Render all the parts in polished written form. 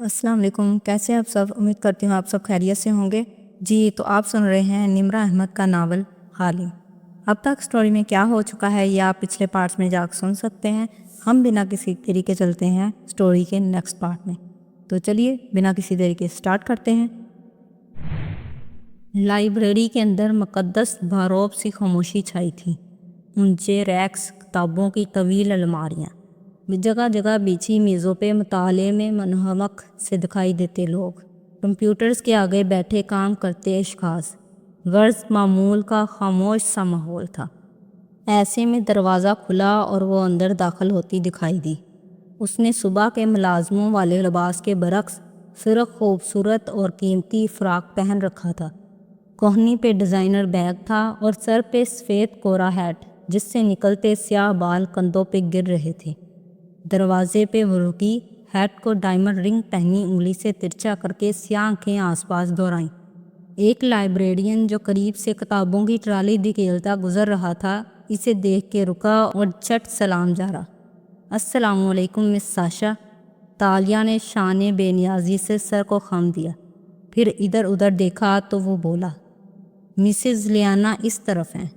السلام علیکم، کیسے آپ سب؟ امید کرتی ہوں آپ سب خیریت سے ہوں گے۔ جی تو آپ سن رہے ہیں نمرہ احمد کا ناول حالم۔ اب تک سٹوری میں کیا ہو چکا ہے یہ آپ پچھلے پارٹس میں جا کے سن سکتے ہیں۔ ہم بنا کسی دیری کے چلتے ہیں سٹوری کے نیکسٹ پارٹ میں، تو چلیے بنا کسی دیری کے سٹارٹ کرتے ہیں۔ لائبریری کے اندر مقدس بھاروب سی خاموشی چھائی تھی۔ اونچے ریکس، کتابوں کی طویل الماریاں، جگہ جگہ بیچھی میزوں پہ مطالعے میں منہمک سے دکھائی دیتے لوگ، کمپیوٹرز کے آگے بیٹھے کام کرتے اشخاص، غرض معمول کا خاموش سا ماحول تھا۔ ایسے میں دروازہ کھلا اور وہ اندر داخل ہوتی دکھائی دی۔ اس نے صبح کے ملازموں والے لباس کے برعکس صرف خوبصورت اور قیمتی فراق پہن رکھا تھا۔ کوہنی پہ ڈیزائنر بیگ تھا اور سر پہ سفید کورا ہیٹ جس سے نکلتے سیاہ بال کندھوں پہ گر رہے تھے۔ دروازے پہ وہ رکی، ہیٹ کو ڈائمنڈ رنگ پہنی انگلی سے ترچھا کر کے سیاہ آنکھیں آس پاس دورائیں۔ ایک لائبریرین جو قریب سے کتابوں کی ٹرالی دھکیلتا گزر رہا تھا اسے دیکھ کے رکا اور جھٹ سلام جارا۔ السلام علیکم مس ساشا۔ تالیہ نے شان بے نیازی سے سر کو خم دیا، پھر ادھر ادھر دیکھا تو وہ بولا، مسز لیانا اس طرف ہیں۔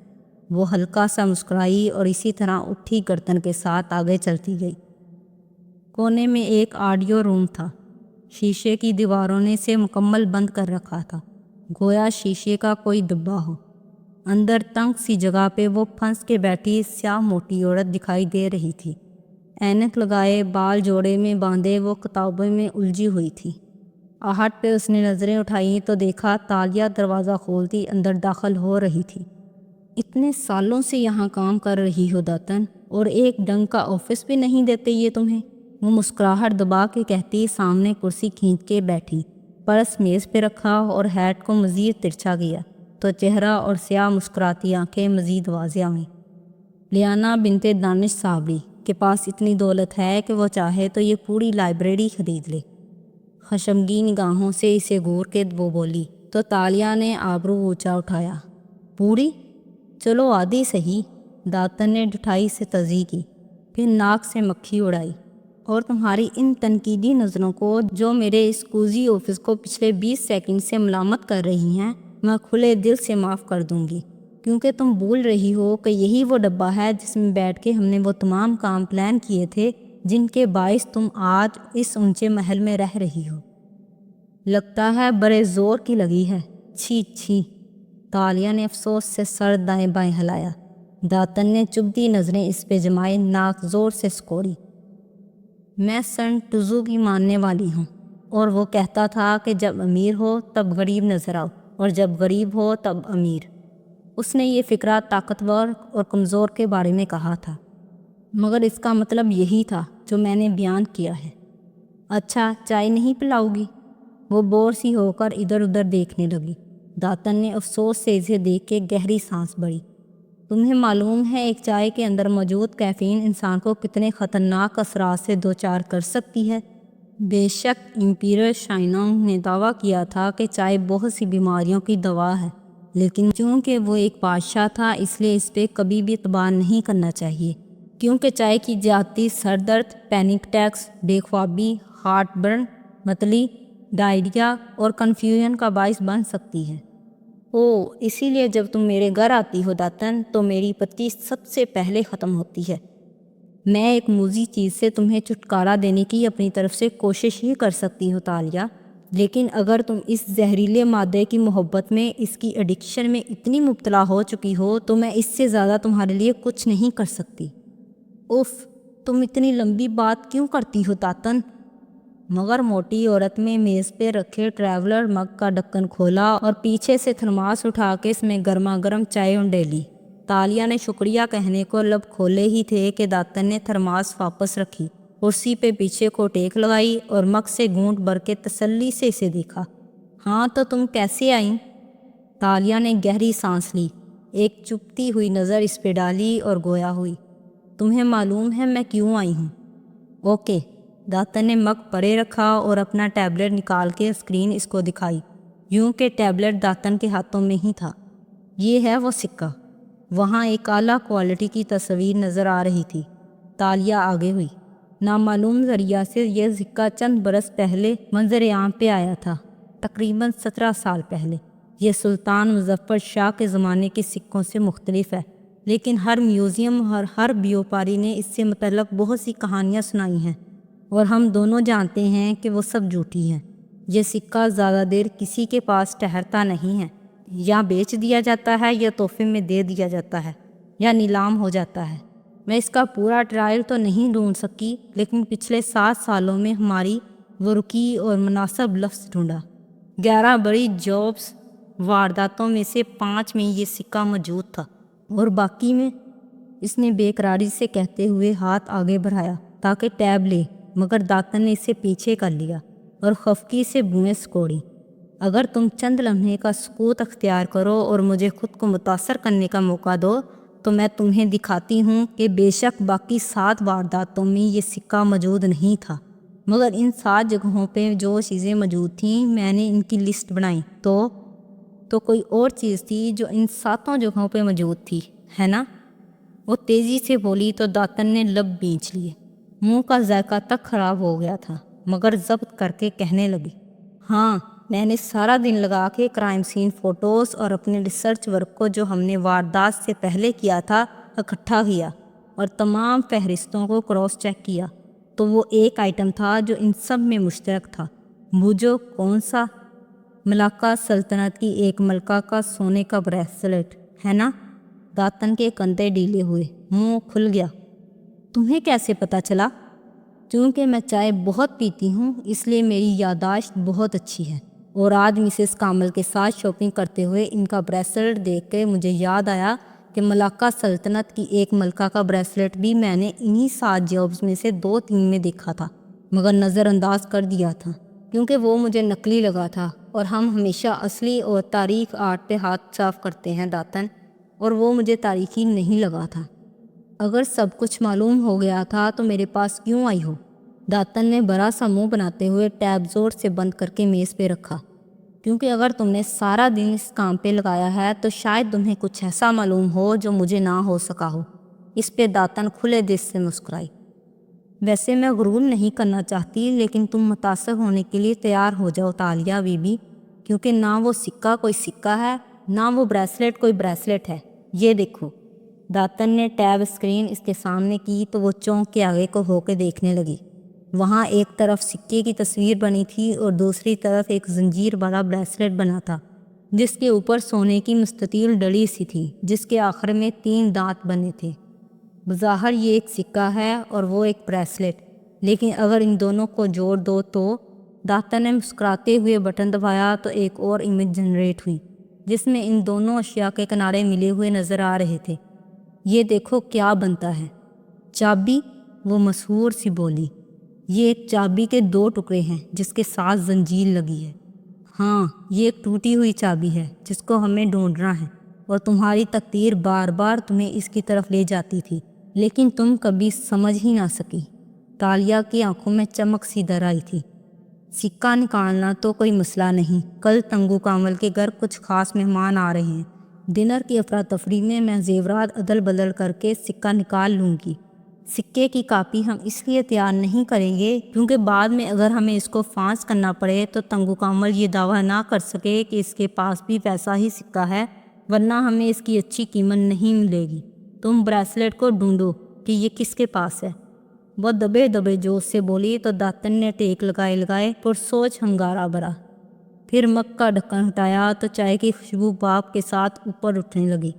وہ ہلکا سا مسکرائی اور اسی طرح اٹھی گردن کے ساتھ آگے چلتی گئی۔ کونے میں ایک آڈیو روم تھا، شیشے کی دیواروں نے اسے مکمل بند کر رکھا تھا، گویا شیشے کا کوئی ڈبہ ہو۔ اندر تنگ سی جگہ پہ وہ پھنس کے بیٹھی سیاہ موٹی عورت دکھائی دے رہی تھی۔ اینک لگائے، بال جوڑے میں باندھے وہ کتابوں میں الجھی ہوئی تھی۔ آہٹ پہ اس نے نظریں اٹھائیں تو دیکھا تالیہ دروازہ کھولتی اندر داخل ہو رہی تھی۔ اتنے سالوں سے یہاں کام کر رہی ہو داتن، اور ایک ڈنگ کا آفس بھی نہیں دیتے یہ تمہیں؟ وہ مسکراہٹ دبا کے کہتی سامنے کرسی کھینچ کے بیٹھی، پرس میز پہ رکھا اور ہیٹ کو مزید ترچھا گیا تو چہرہ اور سیاہ مسکراتی آنکھیں مزید واضح ہوئیں۔ لیانا بنت دانش صابری کے پاس اتنی دولت ہے کہ وہ چاہے تو یہ پوری لائبریری خرید لے۔ خشمگین نگاہوں سے اسے گور کے وہ بولی تو تالیہ نے آبرو اونچا اٹھایا، پوری؟ چلو آدھی صحیح۔ داتن نے ڈٹھائی سے تزیح کی، پھر ناک سے مکھی اڑائی، اور تمہاری ان تنقیدی نظروں کو جو میرے اس کوزی آفس کو پچھلے 20 سیکنڈ سے ملامت کر رہی ہیں میں کھلے دل سے معاف کر دوں گی، کیونکہ تم بھول رہی ہو کہ یہی وہ ڈبہ ہے جس میں بیٹھ کے ہم نے وہ تمام کام پلان کیے تھے جن کے باعث تم آج اس اونچے محل میں رہ رہی ہو۔ لگتا ہے بڑے زور کی لگی ہے۔ چھی چھی۔ تالیہ نے افسوس سے سر دائیں بائیں ہلایا۔ داتن نے چبھتی نظریں اس پہ جمائے ناک زور سے سکوڑی۔ میں سن ٹزو کی ماننے والی ہوں، اور وہ کہتا تھا کہ جب امیر ہو تب غریب نظر آؤ اور جب غریب ہو تب امیر۔ اس نے یہ فقرہ طاقتور اور کمزور کے بارے میں کہا تھا، مگر اس کا مطلب یہی تھا جو میں نے بیان کیا ہے۔ اچھا چائے نہیں پلاؤ گی؟ وہ بور سی ہو کر ادھر ادھر دیکھنے لگی۔ داتن نے افسوس سے اسے دیکھ کے گہری سانس بھری۔ تمہیں معلوم ہے ایک چائے کے اندر موجود کیفین انسان کو کتنے خطرناک اثرات سے دوچار کر سکتی ہے؟ بے شک امپیرر شائنونگ نے دعویٰ کیا تھا کہ چائے بہت سی بیماریوں کی دوا ہے، لیکن چونکہ وہ ایک بادشاہ تھا اس لیے اس پہ کبھی بھی اعتبار نہیں کرنا چاہیے، کیونکہ چائے کی زیادتی سر درد، پینک اٹیکس، بے خوابی، ہارٹ برن، متلی، ڈائریا اور کنفیوژن کا باعث بن سکتی ہے۔ اسی لیے جب تم میرے گھر آتی ہو داتن تو میری پتی سب سے پہلے ختم ہوتی ہے۔ میں ایک موذی چیز سے تمہیں چھٹکارا دینے کی اپنی طرف سے کوشش ہی کر سکتی ہوں تالیہ، لیکن اگر تم اس زہریلے مادے کی محبت میں، اس کی ایڈکشن میں اتنی مبتلا ہو چکی ہو تو میں اس سے زیادہ تمہارے لیے کچھ نہیں کر سکتی۔ تم اتنی لمبی بات کیوں کرتی ہو داتن؟ مگر موٹی عورت میں میز پہ رکھے ٹریولر مگ کا ڈھکن کھولا اور پیچھے سے تھرماس اٹھا کے اس میں گرما گرم چائے انڈیلی۔ تالیہ نے شکریہ کہنے کو لب کھولے ہی تھے کہ داتن نے تھرماس واپس رکھی، کرسی پہ پیچھے کو ٹیک لگائی اور مگ سے گھونٹ بھر کے تسلی سے اسے دیکھا۔ ہاں تو تم کیسے آئیں؟ تالیہ نے گہری سانس لی، ایک چبھتی ہوئی نظر اس پہ ڈالی اور گویا ہوئی، تمہیں معلوم ہے میں کیوں آئی ہوں؟ اوکے۔ داتن نے مگ پرے رکھا اور اپنا ٹیبلٹ نکال کے اسکرین اس کو دکھائی، یوں کہ ٹیبلٹ داتن کے ہاتھوں میں ہی تھا۔ یہ ہے وہ سکہ۔ وہاں ایک اعلیٰ کوالٹی کی تصویر نظر آ رہی تھی۔ تالیہ آگے ہوئی، نامعلوم ذریعہ سے یہ سکہ چند برس پہلے منظر عام پہ آیا تھا، تقریباً 17 سال پہلے۔ یہ سلطان مظفر شاہ کے زمانے کے سکوں سے مختلف ہے، لیکن ہر میوزیم اور ہر بیوپاری نے اس سے متعلق بہت سی کہانیاں سنائی ہیں، اور ہم دونوں جانتے ہیں کہ وہ سب جھوٹی ہیں۔ یہ سکہ زیادہ دیر کسی کے پاس ٹھہرتا نہیں ہے، یا بیچ دیا جاتا ہے، یا تحفے میں دے دیا جاتا ہے، یا نیلام ہو جاتا ہے۔ میں اس کا پورا ٹرائل تو نہیں ڈھونڈ سکی، لیکن پچھلے 7 سالوں میں ہماری ورقی اور مناسب لفظ ڈھونڈا۔ 11 بڑی جابس وارداتوں میں سے 5 میں یہ سکہ موجود تھا، اور باقی میں؟ اس نے بے قراری سے کہتے ہوئے ہاتھ آگے بڑھایا تاکہ ٹیب لے، مگر داتن نے اسے پیچھے کر لیا اور خفگی سے بوئیں سکوڑی۔ اگر تم چند لمحے کا سکوت اختیار کرو اور مجھے خود کو متاثر کرنے کا موقع دو تو میں تمہیں دکھاتی ہوں کہ بے شک باقی 7 وارداتوں میں یہ سکہ موجود نہیں تھا، مگر ان 7 جگہوں پہ جو چیزیں موجود تھیں میں نے ان کی لسٹ بنائی تو کوئی اور چیز تھی جو ان 7 جگہوں پہ موجود تھی، ہے نا؟ وہ تیزی سے بولی تو داتن نے لب بھینچ لیے۔ منہ کا ذائقہ تک خراب ہو گیا تھا، مگر ضبط کر کے کہنے لگی، ہاں، میں نے سارا دن لگا کے کرائم سین فوٹوز اور اپنے ریسرچ ورک کو جو ہم نے واردات سے پہلے کیا تھا اکٹھا کیا، اور تمام فہرستوں کو کراس چیک کیا، تو وہ ایک آئٹم تھا جو ان سب میں مشترک تھا۔ بوجھو کون سا؟ ملاکہ سلطنت کی ایک ملکہ کا سونے کا بریسلیٹ، ہے نا؟ داتن کے کندھے ڈھیلے ہوئے، منہ کھل گیا۔ تمہیں کیسے پتہ چلا؟ چونکہ میں چائے بہت پیتی ہوں، اس لیے میری یادداشت بہت اچھی ہے، اور آج مسز کامل کے ساتھ شاپنگ کرتے ہوئے ان کا بریسلیٹ دیکھ کے مجھے یاد آیا کہ ملاکہ سلطنت کی ایک ملکہ کا بریسلیٹ بھی میں نے انہی 7 جابس میں سے 2-3 میں دیکھا تھا، مگر نظر انداز کر دیا تھا کیونکہ وہ مجھے نقلی لگا تھا، اور ہم ہمیشہ اصلی اور تاریخ آرٹ پہ ہاتھ صاف کرتے ہیں داتن، اور وہ مجھے تاریخی نہیں لگا تھا۔ اگر سب کچھ معلوم ہو گیا تھا تو میرے پاس کیوں آئی ہو؟ داتن نے بڑا سا منہ بناتے ہوئے ٹیب زور سے بند کر کے میز پہ رکھا۔ کیونکہ اگر تم نے سارا دن اس کام پہ لگایا ہے تو شاید تمہیں کچھ ایسا معلوم ہو جو مجھے نہ ہو سکا ہو۔ اس پہ داتن کھلے دل سے مسکرائی۔ ویسے میں غرور نہیں کرنا چاہتی، لیکن تم متاثر ہونے کے لیے تیار ہو جاؤ تالیہ بی بی، کیونکہ نہ وہ سکہ کوئی سکہ ہے، نہ وہ بریسلیٹ کوئی بریسلیٹ ہے۔ یہ دیکھو۔ داتن نے ٹیب اسکرین اس کے سامنے کی تو وہ چونک کے آگے کو ہو کے دیکھنے لگی۔ وہاں ایک طرف سکے کی تصویر بنی تھی اور دوسری طرف ایک زنجیر والا بریسلیٹ بنا تھا، جس کے اوپر سونے کی مستطیل ڈلی سی تھی، جس کے آخر میں 3 دانت بنے تھے۔ بظاہر یہ ایک سکہ ہے اور وہ ایک بریسلیٹ، لیکن اگر ان دونوں کو جوڑ دو تو… داتن نے مسکراتے ہوئے بٹن دبایا تو ایک اور امیج جنریٹ ہوئی، جس میں ان دونوں اشیاء کے کنارے ملے ہوئے نظر آ رہے تھے۔ یہ دیکھو کیا بنتا ہے۔ چابی؟ وہ مسحور سی بولی۔ یہ ایک چابی کے 2 ٹکڑے ہیں جس کے ساتھ زنجیر لگی ہے۔ ہاں، یہ ایک ٹوٹی ہوئی چابی ہے جس کو ہمیں ڈھونڈنا ہے، اور تمہاری تقدیر بار بار تمہیں اس کی طرف لے جاتی تھی، لیکن تم کبھی سمجھ ہی نہ سکی۔ تالیہ کی آنکھوں میں چمک سی در آئی تھی۔ سکہ نکالنا تو کوئی مسئلہ نہیں، کل تنگو کامل کے گھر کچھ خاص مہمان آ رہے ہیں۔ ڈنر کی افراتفری میں میں زیورات عدل بدل کر کے سکہ نکال لوں گی۔ سکے کی کاپی ہم اس لیے تیار نہیں کریں گے کیونکہ بعد میں اگر ہمیں اس کو فانس کرنا پڑے تو تنگو کامل یہ دعویٰ نہ کر سکے کہ اس کے پاس بھی ویسا ہی سکہ ہے، ورنہ ہمیں اس کی اچھی قیمت نہیں ملے گی۔ تم بریسلیٹ کو ڈھونڈو کہ یہ کس کے پاس ہے۔ وہ دبے دبے جوش سے بولی تو داتن نے ٹیک لگائے پرسوچ ہنگارہ بھرا۔ پھر مگ کا ڈھکن ہٹایا تو چائے کی خوشبو بھاپ کے ساتھ اوپر اٹھنے لگی۔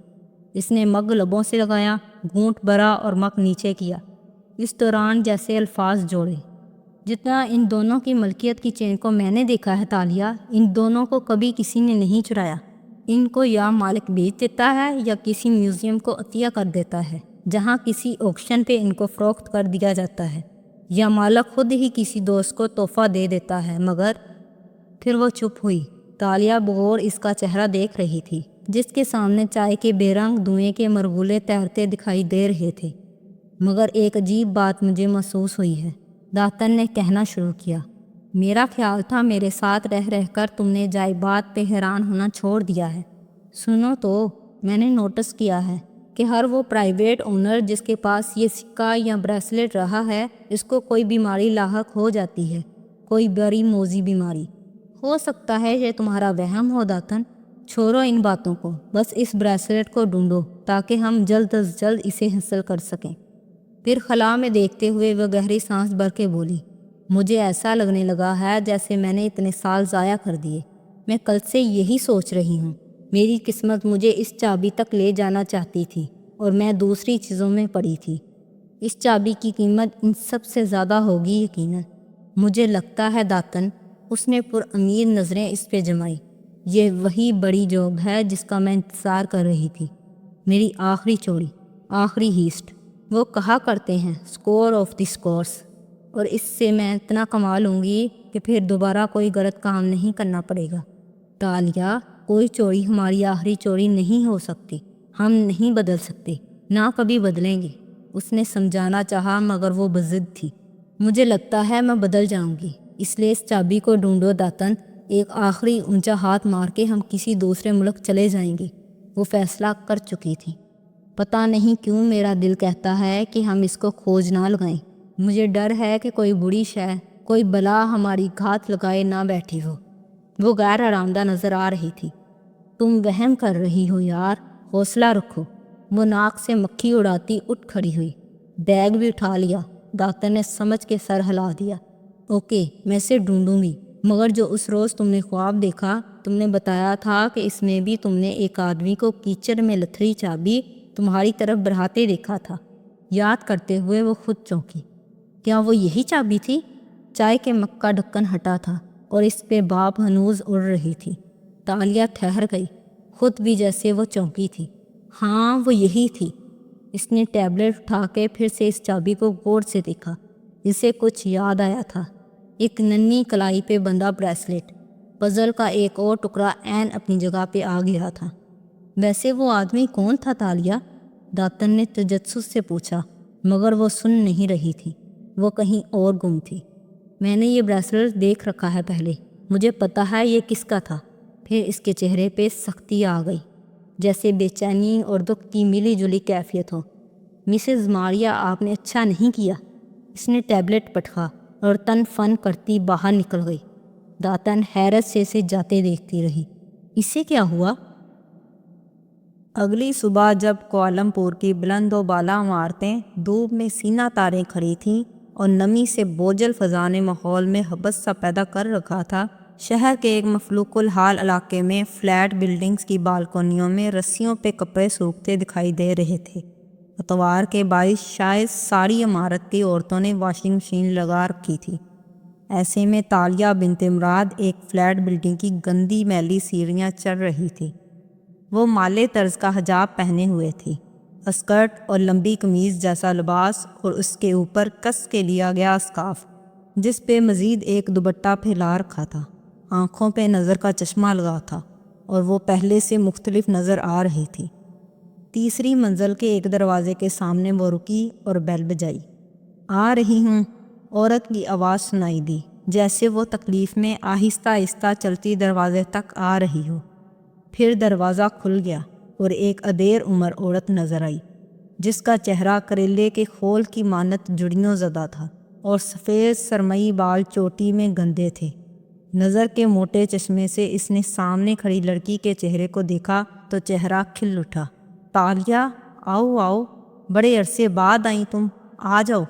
اس نے مگ لبوں سے لگایا، گھونٹ بھرا اور مگ نیچے کیا، اس دوران جیسے الفاظ جوڑے۔ جتنا ان دونوں کی ملکیت کی چین کو میں نے دیکھا ہے تالیہ، ان دونوں کو کبھی کسی نے نہیں چرایا۔ ان کو یا مالک بیچ دیتا ہے یا کسی میوزیم کو عطیہ کر دیتا ہے جہاں کسی آکشن پہ ان کو فروخت کر دیا جاتا ہے، یا مالک خود ہی کسی دوست کو تحفہ دے دیتا ہے، مگر… پھر وہ چپ ہوئی۔ تالیہ بغور اس کا چہرہ دیکھ رہی تھی، جس کے سامنے چائے کے بے رنگ دھوئیں کے مرغولے تیرتے دکھائی دے رہے تھے۔ مگر ایک عجیب بات مجھے محسوس ہوئی ہے، داتن نے کہنا شروع کیا۔ میرا خیال تھا میرے ساتھ رہ رہ کر تم نے جائے بات پہ حیران ہونا چھوڑ دیا ہے۔ سنو تو، میں نے نوٹس کیا ہے کہ ہر وہ پرائیویٹ اونر جس کے پاس یہ سکہ یا بریسلیٹ رہا ہے اس کو کوئی بیماری لاحق ہو جاتی ہے، کوئی بڑی موذی بیماری۔ ہو سکتا ہے یہ تمہارا وہم ہو داتن، چھوڑو ان باتوں کو، بس اس بریسلیٹ کو ڈھونڈو تاکہ ہم جلد از جلد اسے حاصل کر سکیں۔ پھر خلا میں دیکھتے ہوئے وہ گہری سانس بھر کے بولی، مجھے ایسا لگنے لگا ہے جیسے میں نے اتنے سال ضائع کر دیے۔ میں کل سے یہی سوچ رہی ہوں، میری قسمت مجھے اس چابی تک لے جانا چاہتی تھی اور میں دوسری چیزوں میں پڑی تھی۔ اس چابی کی قیمت ان سب سے زیادہ ہوگی یقیناً۔ مجھے لگتا ہے داتن، اس نے پر امید نظریں اس پہ جمائی، یہ وہی بڑی جوب ہے جس کا میں انتظار کر رہی تھی، میری آخری چوری، آخری ہیسٹ۔ وہ کہا کرتے ہیں اسکور آف دی اسکورس، اور اس سے میں اتنا کما لوں گی کہ پھر دوبارہ کوئی غلط کام نہیں کرنا پڑے گا۔ تالیہ، کوئی چوری ہماری آخری چوری نہیں ہو سکتی، ہم نہیں بدل سکتے، نہ کبھی بدلیں گے۔ اس نے سمجھانا چاہا مگر وہ بضد تھی۔ مجھے لگتا ہے میں بدل جاؤں گی، اس لیے اس چابی کو ڈھونڈو داتن، ایک آخری اونچا ہاتھ مار کے ہم کسی دوسرے ملک چلے جائیں گے۔ وہ فیصلہ کر چکی تھی۔ پتہ نہیں کیوں میرا دل کہتا ہے کہ ہم اس کو کھوج نہ لگائیں۔ مجھے ڈر ہے کہ کوئی بری شے، کوئی بلا ہماری گھات لگائے نہ بیٹھی ہو۔ وہ غیر آرامدہ نظر آ رہی تھی۔ تم وہم کر رہی ہو یار، حوصلہ رکھو۔ وہ ناک سے مکھی اڑاتی اٹھ کھڑی ہوئی۔ بیگ بھی اٹھا لیا، ڈاکٹر نے سمجھ کے سر ہلا دیا۔ اوکے، میں اسے ڈھونڈوں گی، مگر جو اس روز تم نے خواب دیکھا، تم نے بتایا تھا کہ اس میں بھی تم نے ایک آدمی کو کیچڑ میں لتھڑی چابی تمہاری طرف بڑھاتے دیکھا تھا۔ یاد کرتے ہوئے وہ خود چونکی۔ کیا وہ یہی چابی تھی؟ چائے کے مگ کا ڈھکن ہٹا تھا اور اس پہ بھاپ ہنوز اڑ رہی تھی۔ تالیہ ٹھہر گئی، خود بھی جیسے وہ چونکی تھی۔ ہاں، وہ یہی تھی۔ اس نے ٹیبلٹ اٹھا کے پھر سے اس چابی کو غور سے دیکھا، جسے کچھ یاد آیا تھا۔ ایک ننھی کلائی پہ بندھا بریسلیٹ، پزل کا ایک اور ٹکڑا عین اپنی جگہ پہ آ گیا تھا۔ ویسے وہ آدمی کون تھا تالیہ؟ داتن نے تجسس سے پوچھا، مگر وہ سن نہیں رہی تھی، وہ کہیں اور گم تھی۔ میں نے یہ بریسلیٹ دیکھ رکھا ہے پہلے، مجھے پتہ ہے یہ کس کا تھا۔ پھر اس کے چہرے پہ سختی آ گئی، جیسے بے چینی اور دکھ کی ملی جلی کیفیت ہو۔ مسز ماریا، آپ نے اچھا نہیں کیا۔ اس نے ٹیبلٹ پٹکا اور تن فن کرتی باہر نکل گئی۔ داتن حیرت سے اسے جاتے دیکھتی رہی۔ اسے کیا ہوا؟ اگلی صبح جب کوالمپور کی بلند و بالا عمارتیں دھوپ میں سینہ تاریں کھڑی تھیں اور نمی سے بوجھل فضا نے ماحول میں حبس سا پیدا کر رکھا تھا، شہر کے ایک مفلوق الحال علاقے میں فلیٹ بلڈنگز کی بالکونیوں میں رسیوں پہ کپڑے سوکھتے دکھائی دے رہے تھے۔ اتوار کے باعث شاید ساری عمارت کی عورتوں نے واشنگ مشین لگا رکھی تھی۔ ایسے میں تالیہ بنت مراد ایک فلیٹ بلڈنگ کی گندی میلی سیڑھیاں چڑھ رہی تھی۔ وہ مالے طرز کا حجاب پہنے ہوئے تھی، اسکرٹ اور لمبی قمیض جیسا لباس، اور اس کے اوپر کس کے لیا گیا اسکارف، جس پہ مزید ایک دوپٹہ پھیلا رکھا تھا۔ آنکھوں پہ نظر کا چشمہ لگا تھا اور وہ پہلے سے مختلف نظر آ رہی تھی۔ تیسری منزل کے ایک دروازے کے سامنے وہ رکی اور بیل بجائی۔ آ رہی ہوں، عورت کی آواز سنائی دی، جیسے وہ تکلیف میں آہستہ آہستہ چلتی دروازے تک آ رہی ہو۔ پھر دروازہ کھل گیا اور ایک ادیر عمر عورت نظر آئی، جس کا چہرہ کریلے کے خول کی مانت جڑیوں زدہ تھا اور سفید سرمئی بال چوٹی میں گندے تھے۔ نظر کے موٹے چشمے سے اس نے سامنے کھڑی لڑکی کے چہرے کو دیکھا تو چہرہ کھل اٹھا۔ تالیہ، آؤ آؤ، بڑے عرصے بعد آئیں تم، آ جاؤ۔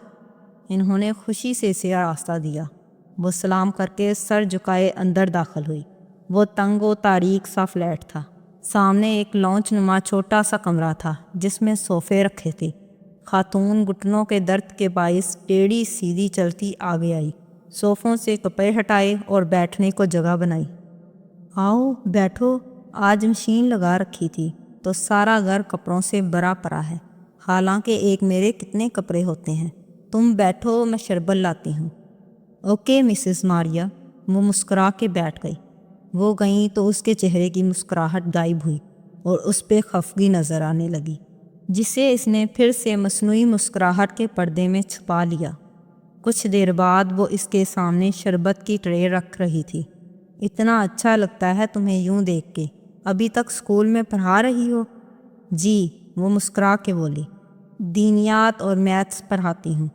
انہوں نے خوشی سے اسے راستہ دیا۔ وہ سلام کر کے سر جھکائے اندر داخل ہوئی۔ وہ تنگ و تاریک سا فلیٹ تھا۔ سامنے ایک لانچ نما چھوٹا سا کمرہ تھا جس میں صوفے رکھے تھے۔ خاتون گھٹنوں کے درد کے باعث ٹیڑھی سیدھی چلتی آگے آئی، صوفوں سے کپڑے ہٹائے اور بیٹھنے کو جگہ بنائی۔ آؤ بیٹھو، آج مشین لگا رکھی تھی تو سارا گھر کپڑوں سے بھرا پڑا ہے، حالانکہ ایک میرے کتنے کپڑے ہوتے ہیں۔ تم بیٹھو، میں شربت لاتی ہوں۔ اوکے مسز ماریا۔ وہ مسکرا کے بیٹھ گئی۔ وہ گئیں تو اس کے چہرے کی مسکراہٹ غائب ہوئی اور اس پہ خفگی نظر آنے لگی، جسے اس نے پھر سے مصنوعی مسکراہٹ کے پردے میں چھپا لیا۔ کچھ دیر بعد وہ اس کے سامنے شربت کی ٹرے رکھ رہی تھی۔ اتنا اچھا لگتا ہے تمہیں یوں دیکھ کے، ابھی تک اسکول میں پڑھا رہی ہو؟ جی، وہ مسکرا کے بولی۔ دینیات اور میتھس پڑھاتی ہوں،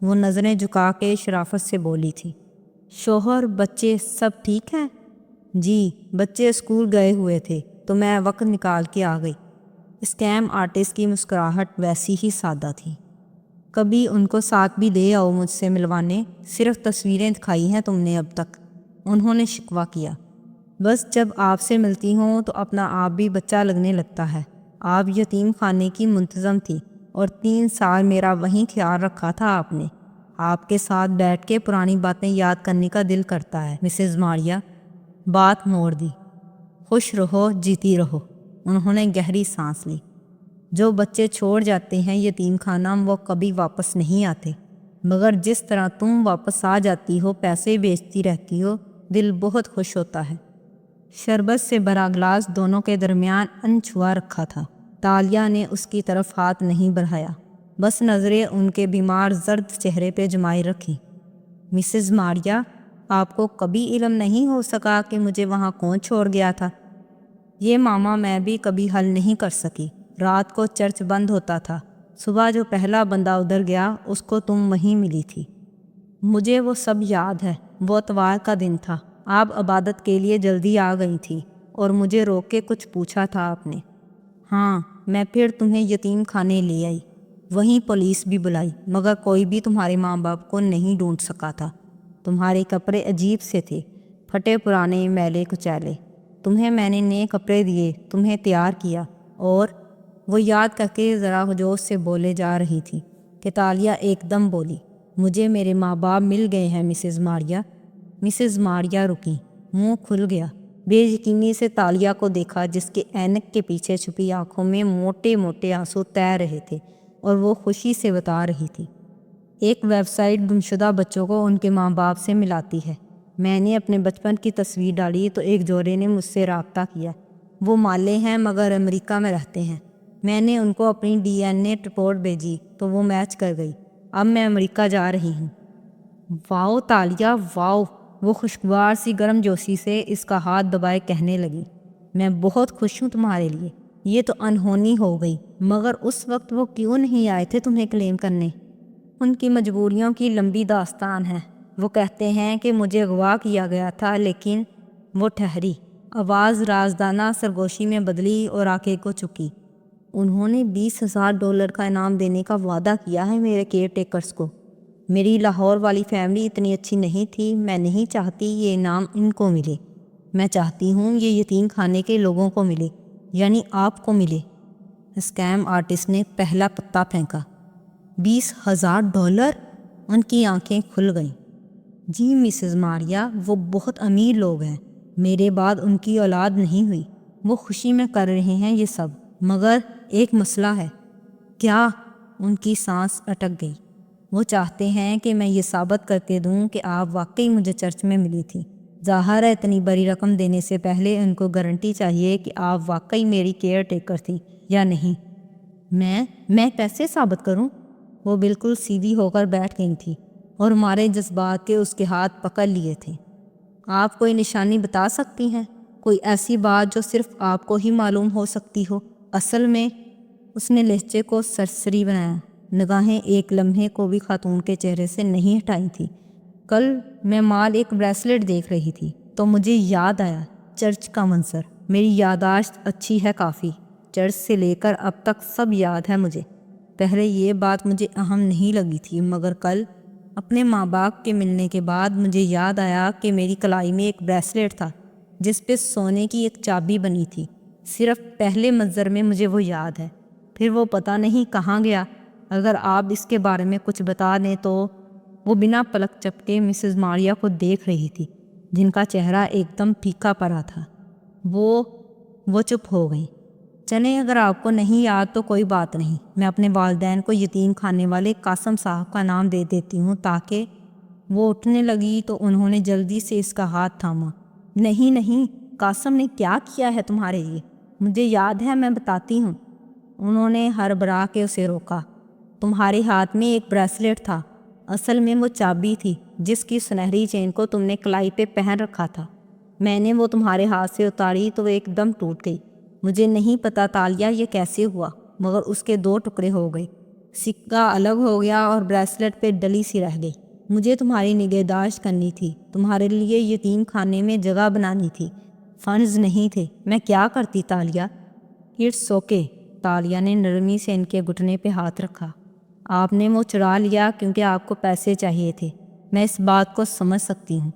وہ نظریں جھکا کے شرافت سے بولی تھی۔ شوہر، بچے سب ٹھیک ہیں؟ جی، بچے اسکول گئے ہوئے تھے تو میں وقت نکال کے آ گئی۔ اسکیم آرٹسٹ کی مسکراہٹ ویسی ہی سادہ تھی۔ کبھی ان کو ساتھ بھی لے آؤ مجھ سے ملوانے، صرف تصویریں دکھائی ہیں تم نے اب تک، انہوں نے شکوہ کیا۔ بس جب آپ سے ملتی ہوں تو اپنا آپ بھی بچہ لگنے لگتا ہے۔ آپ یتیم خانے کی منتظم تھی اور 3 سال میرا وہیں خیال رکھا تھا آپ نے۔ آپ کے ساتھ بیٹھ کے پرانی باتیں یاد کرنے کا دل کرتا ہے۔ مسز ماریا بات موڑ دی۔ خوش رہو، جیتی رہو، انہوں نے گہری سانس لی۔ جو بچے چھوڑ جاتے ہیں یتیم خانہ وہ کبھی واپس نہیں آتے، مگر جس طرح تم واپس آ جاتی ہو، پیسے بیچتی رہتی ہو، دل بہت خوش ہوتا ہے۔ شربت سے بھرا گلاس دونوں کے درمیان انچھوا رکھا تھا۔ تالیہ نے اس کی طرف ہاتھ نہیں بڑھایا، بس نظریں ان کے بیمار زرد چہرے پہ جمائے رکھی۔ مسز ماریا، آپ کو کبھی علم نہیں ہو سکا کہ مجھے وہاں کون چھوڑ گیا تھا؟ یہ ماما میں بھی کبھی حل نہیں کر سکی۔ رات کو چرچ بند ہوتا تھا، صبح جو پہلا بندہ ادھر گیا اس کو تم وہیں ملی تھی۔ مجھے وہ سب یاد ہے۔ وہ اتوار کا دن تھا، آپ عبادت کے لیے جلدی آ گئی تھی اور مجھے روک کے کچھ پوچھا تھا آپ نے۔ ہاں، میں پھر تمہیں یتیم خانے لے آئی، وہیں پولیس بھی بلائی، مگر کوئی بھی تمہارے ماں باپ کو نہیں ڈھونڈ سکا تھا۔ تمہارے کپڑے عجیب سے تھے، پھٹے پرانے، میلے کچیلے۔ تمہیں میں نے نئے کپڑے دیے، تمہیں تیار کیا، اور وہ یاد کر کے ذرا جوش سے بولے جا رہی تھی کہ تالیہ ایک دم بولی، مجھے میرے ماں باپ مل گئے ہیں مسز ماریا۔ مسز ماریا رکی، منہ کھل گیا۔ بے یقینی سے تالیہ کو دیکھا جس کے اینک کے پیچھے چھپی آنکھوں میں موٹے موٹے آنسو تیر رہے تھے، اور وہ خوشی سے بتا رہی تھی، ایک ویب سائٹ گمشدہ بچوں کو ان کے ماں باپ سے ملاتی ہے۔ میں نے اپنے بچپن کی تصویر ڈالی تو ایک جوڑے نے مجھ سے رابطہ کیا۔ وہ مالے ہیں مگر امریکہ میں رہتے ہیں۔ میں نے ان کو اپنی DNA رپورٹ بھیجی تو وہ میچ کر گئی۔ اب میں امریکہ جا رہی ہوں۔ واؤ تالیہ، واؤ، وہ خوشگوار سی گرم جوشی سے اس کا ہاتھ دبائے کہنے لگی، میں بہت خوش ہوں تمہارے لیے۔ یہ تو انہونی ہو گئی، مگر اس وقت وہ کیوں نہیں آئے تھے تمہیں کلیم کرنے؟ ان کی مجبوریوں کی لمبی داستان ہے۔ وہ کہتے ہیں کہ مجھے اغوا کیا گیا تھا، لیکن وہ ٹھہری۔ آواز رازدانہ سرگوشی میں بدلی اور آنکھیں کو چکی۔ انہوں نے $20,000 کا انعام دینے کا وعدہ کیا ہے میرے کیئر ٹیکرز کو۔ میری لاہور والی فیملی اتنی اچھی نہیں تھی، میں نہیں چاہتی یہ انعام ان کو ملے، میں چاہتی ہوں یہ یتیم خانے کے لوگوں کو ملے، یعنی آپ کو ملے۔ اسکیم آرٹسٹ نے پہلا پتا پھینکا۔ $20,000؟ ان کی آنکھیں کھل گئیں۔ جی مسز ماریا، وہ بہت امیر لوگ ہیں، میرے بعد ان کی اولاد نہیں ہوئی، وہ خوشی میں کر رہے ہیں یہ سب، مگر ایک مسئلہ ہے۔ کیا؟ ان کی سانس اٹک گئی۔ وہ چاہتے ہیں کہ میں یہ ثابت کر کے دوں کہ آپ واقعی مجھے چرچ میں ملی تھی۔ ظاہر ہے اتنی بڑی رقم دینے سے پہلے ان کو گارنٹی چاہیے کہ آپ واقعی میری کیئر ٹیکر تھی یا نہیں۔ میں کیسے ثابت کروں؟ وہ بالکل سیدھی ہو کر بیٹھ گئی تھی اور ہمارے جذبات کے اس کے ہاتھ پکڑ لیے تھے۔ آپ کوئی نشانی بتا سکتی ہیں؟ کوئی ایسی بات جو صرف آپ کو ہی معلوم ہو سکتی ہو؟ اصل میں، اس نے لہجے کو سرسری بنایا، نگاہیں ایک لمحے کو بھی خاتون کے چہرے سے نہیں ہٹائی تھی۔ کل میں مال ایک بریسلٹ دیکھ رہی تھی تو مجھے یاد آیا چرچ کا منظر۔ میری یادداشت اچھی ہے کافی، چرچ سے لے کر اب تک سب یاد ہے مجھے۔ پہلے یہ بات مجھے اہم نہیں لگی تھی، مگر کل اپنے ماں باپ کے ملنے کے بعد مجھے یاد آیا کہ میری کلائی میں ایک بریسلٹ تھا جس پہ سونے کی ایک چابی بنی تھی۔ صرف پہلے منظر میں مجھے وہ یاد ہے، پھر وہ پتہ نہیں کہاں گیا۔ اگر آپ اس کے بارے میں کچھ بتا دیں تو۔ وہ بنا پلک جھپکے مسز ماریا کو دیکھ رہی تھی، جن کا چہرہ ایک دم پھیکا پڑا تھا۔ وہ چپ ہو گئی۔ چلیں، اگر آپ کو نہیں یاد تو کوئی بات نہیں، میں اپنے والدین کو یتیم خانے والے قاسم صاحب کا نام دے دیتی ہوں تاکہ… وہ اٹھنے لگی تو انہوں نے جلدی سے اس کا ہاتھ تھاما۔ نہیں، قاسم نے کیا کیا ہے تمہارے لیے؟ مجھے یاد ہے، میں بتاتی ہوں۔ انہوں نے ہڑبڑا کے اسے روکا۔ تمہارے ہاتھ میں ایک بریسلٹ تھا، اصل میں وہ چابی تھی جس کی سنہری چین کو تم نے کلائی پہ پہن رکھا تھا۔ میں نے وہ تمہارے ہاتھ سے اتاری تو وہ ایک دم ٹوٹ گئی۔ مجھے نہیں پتا تالیہ یہ کیسے ہوا، مگر اس کے 2 ٹکڑے ہو گئے، سکہ الگ ہو گیا اور بریسلٹ پہ ڈلی سی رہ گئی۔ مجھے تمہاری نگہداشت کرنی تھی، تمہارے لیے یتیم خانے میں جگہ بنانی تھی، فنڈز نہیں تھے۔ میں کیا کرتی تالیہ؟ It's okay. تالیہ نے نرمی سے ان کے گھٹنے پہ ہاتھ رکھا۔ آپ نے وہ چرا لیا کیونکہ آپ کو پیسے چاہیے تھے، میں اس بات کو سمجھ سکتی ہوں۔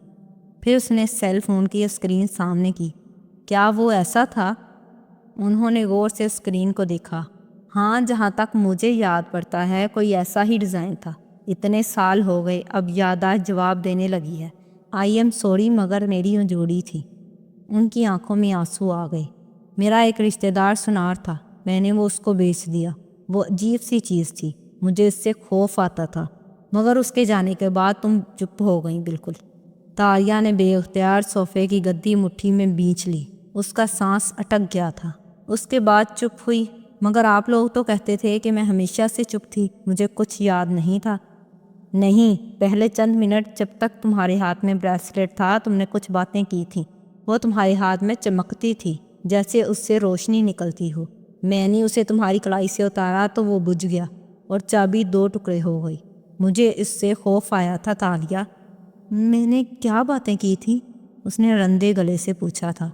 پھر اس نے سیل فون کی اسکرین سامنے کی۔ کیا وہ ایسا تھا؟ انہوں نے غور سے اسکرین کو دیکھا۔ ہاں، جہاں تک مجھے یاد پڑتا ہے کوئی ایسا ہی ڈیزائن تھا۔ اتنے سال ہو گئے، اب یادداشت جواب دینے لگی ہے۔ آئی ایم سوری، مگر میری انجوڑی تھی۔ ان کی آنکھوں میں آنسو آ گئے۔ میرا ایک رشتہ دار سنار تھا، میں نے وہ اس کو بیچ دیا۔ وہ عجیب سی چیز تھی، مجھے اس سے خوف آتا تھا، مگر اس کے جانے کے بعد تم چپ ہو گئیں بالکل۔ تالیہ نے بے اختیار صوفے کی گدی مٹھی میں بھینچ لی۔ اس کا سانس اٹک گیا تھا۔ اس کے بعد چپ ہوئی۔ مگر آپ لوگ تو کہتے تھے کہ میں ہمیشہ سے چپ تھی، مجھے کچھ یاد نہیں تھا۔ نہیں، پہلے چند منٹ جب تک تمہارے ہاتھ میں بریسلیٹ تھا تم نے کچھ باتیں کی تھیں، وہ تمہارے ہاتھ میں چمکتی تھی جیسے اس سے روشنی نکلتی ہو۔ میں نے اسے تمہاری کلائی سے اتارا تو وہ بجھ گیا اور چابی 2 ٹکڑے ہو گئی۔ مجھے اس سے خوف آیا تھا تالیہ۔ میں نے کیا باتیں کی تھیں؟ اس نے رندے گلے سے پوچھا تھا۔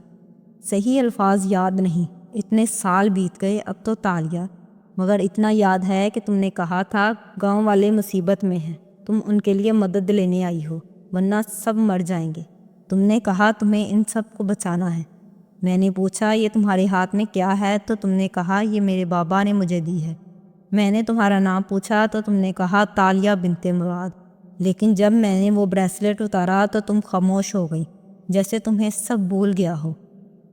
صحیح الفاظ یاد نہیں، اتنے سال بیت گئے اب تو تالیہ، مگر اتنا یاد ہے کہ تم نے کہا تھا گاؤں والے مصیبت میں ہیں، تم ان کے لیے مدد لینے آئی ہو، ورنہ سب مر جائیں گے۔ تم نے کہا تمہیں ان سب کو بچانا ہے۔ میں نے پوچھا یہ تمہارے ہاتھ میں کیا ہے تو تم نے کہا یہ میرے بابا نے مجھے دی ہے۔ میں نے تمہارا نام پوچھا تو تم نے کہا تالیہ بنت مراد، لیکن جب میں نے وہ بریسلیٹ اتارا تو تم خاموش ہو گئی، جیسے تمہیں سب بھول گیا ہو۔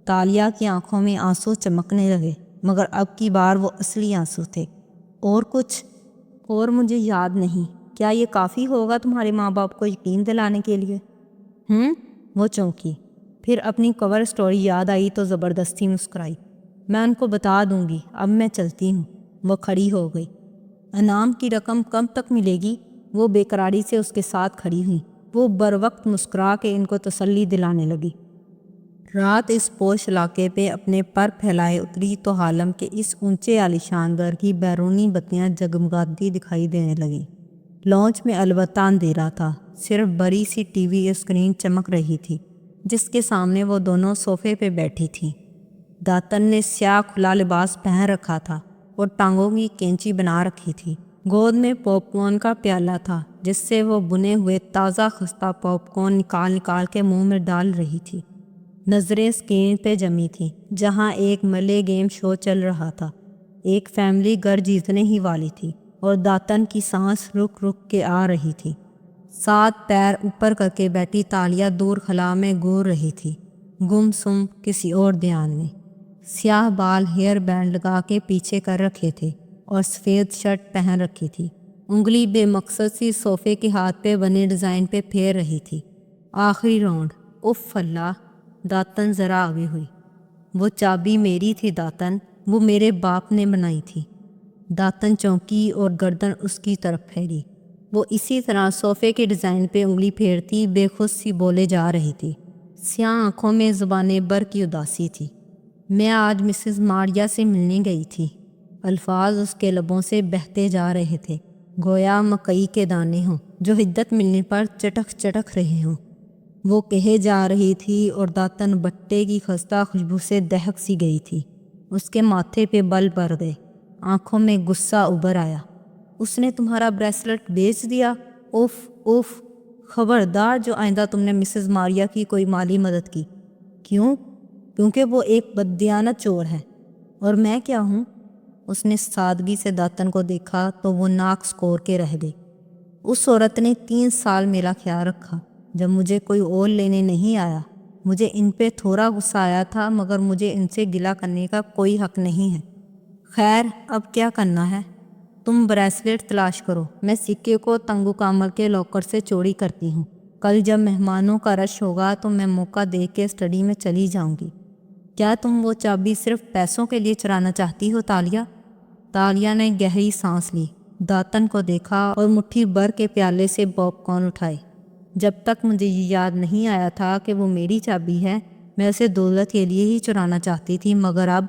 تالیہ کی آنکھوں میں آنسو چمکنے لگے، مگر اب کی بار وہ اصلی آنسو تھے۔ اور کچھ؟ اور مجھے یاد نہیں۔ کیا یہ کافی ہوگا تمہارے ماں باپ کو یقین دلانے کے لیے؟ وہ چونکی، پھر اپنی کور سٹوری یاد آئی تو زبردستی مسکرائی۔ میں ان کو بتا دوں گی، اب میں چلتی ہوں۔ وہ کھڑی ہو گئی۔ انعام کی رقم کب تک ملے گی؟ وہ بے قراری سے اس کے ساتھ کھڑی ہوئی۔ وہ بروقت مسکرا کے ان کو تسلی دلانے لگی۔ رات اس پوش علاقے پہ اپنے پر پھیلائے اتری تو حالم کے اس اونچے عالیشان گھر کی بیرونی بتیاں جگمگاتی دکھائی دینے لگیں۔ لانچ میں البتہ اندھیرا تھا، صرف بڑی سی ٹی وی اسکرین چمک رہی تھی جس کے سامنے وہ دونوں صوفے پہ بیٹھی تھیں۔ داتن نے سیاہ کھلا لباس پہن رکھا تھا اور ٹانگوں کی کینچی بنا رکھی تھی۔ گود میں پاپ کارن کا پیالہ تھا جس سے وہ بنے ہوئے تازہ خستہ پاپ کارن نکال نکال کے منہ میں ڈال رہی تھی۔ نظریں اسکرین پہ جمی تھیں جہاں ایک ملے گیم شو چل رہا تھا۔ ایک فیملی گھر جیتنے ہی والی تھی اور داتن کی سانس رک رک کے آ رہی تھی۔ 7 پیر اوپر کر کے بیٹھی تالیہ دور خلا میں گور رہی تھی، گم سم کسی اور دھیان میں۔ سیاہ بال ہیئر بینڈ لگا کے پیچھے کر رکھے تھے اور سفید شرٹ پہن رکھی تھی۔ انگلی بے مقصد سی صوفے کے ہاتھ پہ بنے ڈیزائن پہ پھیر رہی تھی۔ آخری راؤنڈ۔ اف اللہ! داتن ذرا آگے ہوئی۔ وہ چابی میری تھی داتن، وہ میرے باپ نے بنائی تھی۔ داتن چونکی اور گردن اس کی طرف پھیری۔ وہ اسی طرح صوفے کے ڈیزائن پہ انگلی پھیرتی بے خود سی بولے جا رہی تھی۔ سیاہ آنکھوں میں زبانِ بر کی اداسی تھی۔ میں آج مسز ماریا سے ملنے گئی تھی۔ الفاظ اس کے لبوں سے بہتے جا رہے تھے، گویا مکئی کے دانے ہوں جو حدت ملنے پر چٹک چٹک رہے ہوں۔ وہ کہے جا رہی تھی اور داتن بٹے کی خستہ خوشبو سے دہک سی گئی تھی۔ اس کے ماتھے پہ بل بھر گئے، آنکھوں میں غصہ ابھر آیا۔ اس نے تمہارا بریسلٹ بیچ دیا؟ اوف اوف! خبردار جو آئندہ تم نے مسز ماریا کی کوئی مالی مدد کی۔ کیوں؟ کیونکہ وہ ایک بددیانت چور ہے۔ اور میں کیا ہوں؟ اس نے سادگی سے داتن کو دیکھا تو وہ ناک سکور کے رہ گئی۔ اس عورت نے 3 سال میرا خیال رکھا جب مجھے کوئی اور لینے نہیں آیا۔ مجھے ان پہ تھوڑا غصہ آیا تھا مگر مجھے ان سے گلہ کرنے کا کوئی حق نہیں ہے۔ خیر، اب کیا کرنا ہے؟ تم بریسلیٹ تلاش کرو، میں سکے کو تنگو کامل کے لاکر سے چوری کرتی ہوں۔ کل جب مہمانوں کا رش ہوگا تو میں موقع دیکھ کے اسٹڈی میں چلی جاؤں گی۔ کیا تم وہ چابی صرف پیسوں کے لیے چرانا چاہتی ہو تالیہ؟ تالیہ نے گہری سانس لی، داتن کو دیکھا اور مٹھی بھر کے پیالے سے پاپ کارن اٹھائے۔ جب تک مجھے یہ یاد نہیں آیا تھا کہ وہ میری چابی ہے، میں اسے دولت کے لیے ہی چرانا چاہتی تھی، مگر اب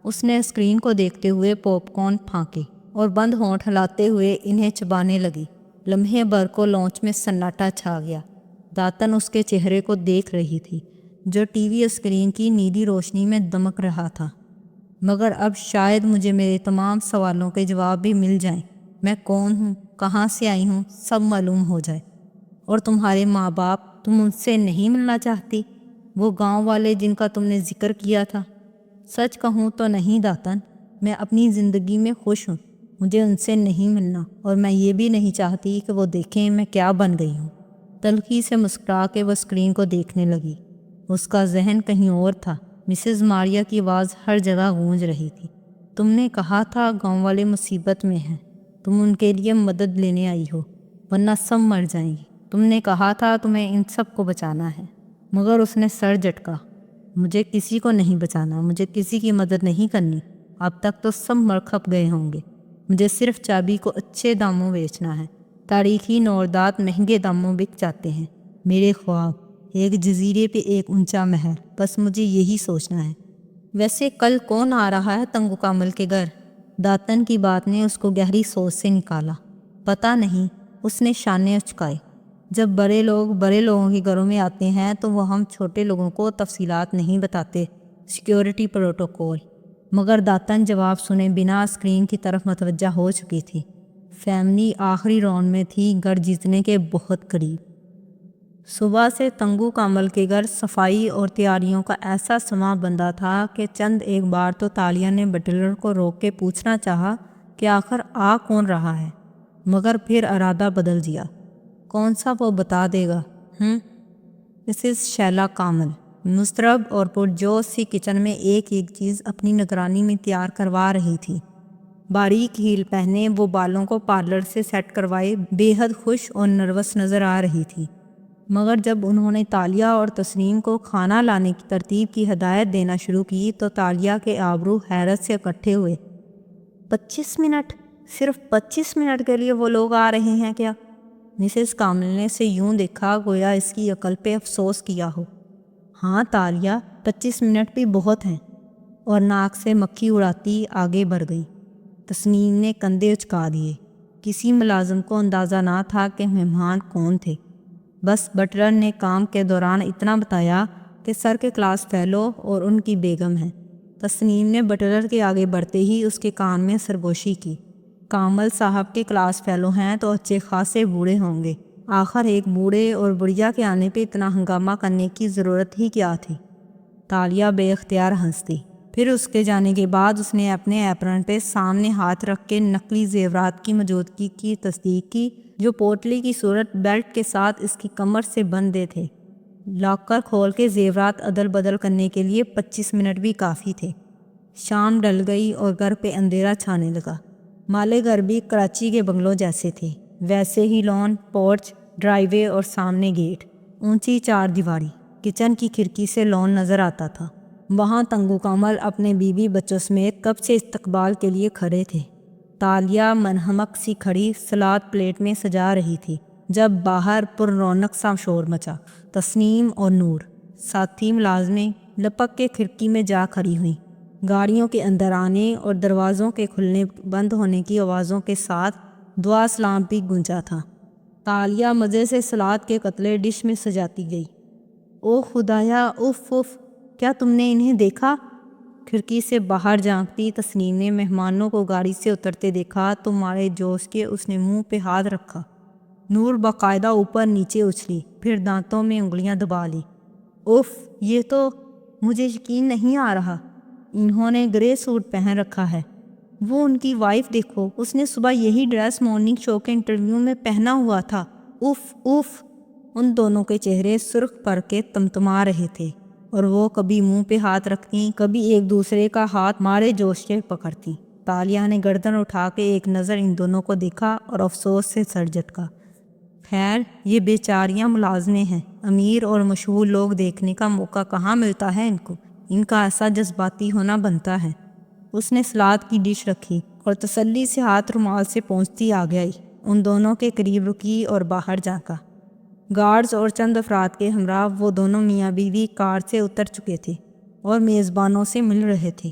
اس نے اسکرین کو دیکھتے ہوئے پاپ کارن پھانکے اور بند ہونٹ ہلاتے ہوئے انہیں چبانے لگی۔ لمحے بھر کو لانچ میں سناٹا چھا گیا۔ داتن اس کے چہرے کو دیکھ رہی تھی جو ٹی وی اسکرین کی نیلی روشنی میں دمک رہا تھا۔ مگر اب شاید مجھے میرے تمام سوالوں کے جواب بھی مل جائیں۔ میں کون ہوں، کہاں سے آئی ہوں، سب معلوم ہو جائے۔ اور تمہارے ماں باپ، تم ان سے نہیں ملنا چاہتی؟ وہ گاؤں والے جن کا تم نے ذکر کیا تھا؟ سچ کہوں تو نہیں داتن، میں اپنی زندگی میں خوش ہوں۔ مجھے ان سے نہیں ملنا، اور میں یہ بھی نہیں چاہتی کہ وہ دیکھیں میں کیا بن گئی ہوں۔ تلخی سے مسکرا کے وہ اسکرین کو دیکھنے لگی۔ اس کا ذہن کہیں اور تھا۔ مسز ماریا کی آواز ہر جگہ گونج رہی تھی۔ تم نے کہا تھا گاؤں والے مصیبت میں ہیں، تم ان کے لیے مدد لینے آئی ہو، ورنہ سب مر جائیں گی۔ تم نے کہا تھا تمہیں ان سب کو بچانا ہے۔ مگر اس نے سر جھٹکا۔ مجھے کسی کو نہیں بچانا، مجھے کسی کی مدد نہیں کرنی۔ اب تک تو سب مر کھپ گئے ہوں گے۔ مجھے صرف چابی کو اچھے داموں بیچنا ہے۔ تاریخی نوردات مہنگے داموں بک جاتے ہیں۔ میرے خواب، ایک جزیرے پہ ایک اونچا محل، بس مجھے یہی سوچنا ہے۔ ویسے کل کون آ رہا ہے تنگو کامل کے گھر؟ داتن کی بات نے اس کو گہری سوچ سے نکالا۔ پتہ نہیں، اس نے شانے اچکائے۔ جب بڑے لوگ بڑے لوگوں کے گھروں میں آتے ہیں تو وہ ہم چھوٹے لوگوں کو تفصیلات نہیں بتاتے، سیکیورٹی پروٹوکول۔ مگر داتن جواب سنے بنا اسکرین کی طرف متوجہ ہو چکی تھی۔ فیملی آخری راؤنڈ میں تھی، گھر جیتنے کے بہت قریب۔ صبح سے تنگو کامل کے گھر صفائی اور تیاریوں کا ایسا سماں بندھا تھا کہ چند ایک بار تو تالیہ نے بٹلر کو روک کے پوچھنا چاہا کہ آخر آ کون رہا ہے، مگر پھر ارادہ بدل دیا۔ کون سا وہ بتا دے گا؟ مسز شیلا کامل مضطرب اور پرجوش سی کچن میں ایک ایک چیز اپنی نگرانی میں تیار کروا رہی تھی۔ باریک ہیل پہنے وہ بالوں کو پارلر سے سیٹ کروائے بے حد خوش اور نروس نظر آ رہی تھی۔ مگر جب انہوں نے تالیہ اور تسنیم کو کھانا لانے کی ترتیب کی ہدایت دینا شروع کی تو تالیہ کے آبرو حیرت سے اکٹھے ہوئے۔ 25 منٹ؟ صرف 25 منٹ کے لیے وہ لوگ آ رہے ہیں کیا؟ مسز کامل نے اسے یوں دیکھا گویا اس کی عقل پہ افسوس کیا ہو۔ ہاں تالیہ، 25 منٹ بھی بہت ہیں، اور ناک سے مکھی اڑاتی آگے بڑھ گئی۔ تسنیم نے کندھے اچکا دیے۔ کسی ملازم کو اندازہ نہ تھا کہ مہمان کون تھے۔ بس بٹلر نے کام کے دوران اتنا بتایا کہ سر کے کلاس فیلو اور ان کی بیگم ہیں۔ تسنیم نے بٹلر کے آگے بڑھتے ہی اس کے کان میں سرگوشی کی۔ کامل صاحب کے کلاس فیلو ہیں تو اچھے خاصے بوڑھے ہوں گے۔ آخر ایک بوڑھے اور بڑھیا کے آنے پہ اتنا ہنگامہ کرنے کی ضرورت ہی کیا تھی؟ تالیہ بے اختیار ہنس دی۔ پھر اس کے جانے کے بعد اس نے اپنے ایپرن پہ سامنے ہاتھ رکھ کے نقلی زیورات کی موجودگی کی تصدیق کی جو پوٹلی کی صورت بیلٹ کے ساتھ اس کی کمر سے بندھے تھے۔ لاکر کھول کے زیورات عدل بدل کرنے کے لیے 25 منٹ بھی کافی تھے۔ شام ڈل گئی اور گھر پہ اندھیرا چھانے لگا۔ مالے گھر بھی کراچی کے بنگلوں جیسے تھے، ویسے ہی لان، پورچ، ڈرائیو وے اور سامنے گیٹ، اونچی 4 دیواری۔ کچن کی کھڑکی سے لان نظر آتا تھا۔ وہاں تنگو کامل اپنے بیوی بچوں سمیت کب سے استقبال کے لیے کھڑے تھے۔ تالیہ منہمک سی کھڑی سلاد پلیٹ میں سجا رہی تھی جب باہر پر رونق سا شور مچا۔ تسنیم اور نور، ساتھی ملازمیں، لپک کے کھڑکی میں جا کھڑی ہوئیں۔ گاڑیوں کے اندر آنے اور دروازوں کے کھلنے بند ہونے کی آوازوں کے ساتھ دعا سلام بھی گونجا تھا۔ تالیہ مزے سے سلاد کے قطلے ڈش میں سجاتی گئی۔ او خدایا، اف اف، کیا تم نے انہیں دیکھا؟ کھڑکی سے باہر جھانکتی تسنیم نے مہمانوں کو گاڑی سے اترتے دیکھا تو مارے جوش کے اس نے منہ پہ ہاتھ رکھا۔ نور باقاعدہ اوپر نیچے اچھلی، پھر دانتوں میں انگلیاں دبا لی۔ اف، یہ تو مجھے یقین نہیں آ رہا۔ انہوں نے گرے سوٹ پہن رکھا ہے۔ وہ ان کی وائف دیکھو، اس نے صبح یہی ڈریس مارننگ شو کے انٹرویو میں پہنا ہوا تھا۔ If if. ان دونوں کے چہرے سرخ پر کے تمتما رہے تھے اور وہ کبھی منہ پہ ہاتھ رکھتی، کبھی ایک دوسرے کا ہاتھ مارے جوش سے پکڑتی۔ تالیہ نے گردن اٹھا کے ایک نظر ان دونوں کو دیکھا اور افسوس سے سر جھٹکا۔ خیر، یہ بیچاریاں ملازمیں ہیں، امیر اور مشہور لوگ دیکھنے کا موقع کہاں ملتا ہے ان کو، ان کا ایسا جذباتی ہونا بنتا ہے۔ اس نے سلاد کی ڈش رکھی اور تسلی سے ہاتھ رومال سے پہنچتی آ گئی، ان دونوں کے قریب رکی اور باہر جھانکا۔ گارڈز اور چند افراد کے ہمراہ وہ دونوں میاں بیوی کار سے اتر چکے تھے اور میزبانوں سے مل رہے تھے۔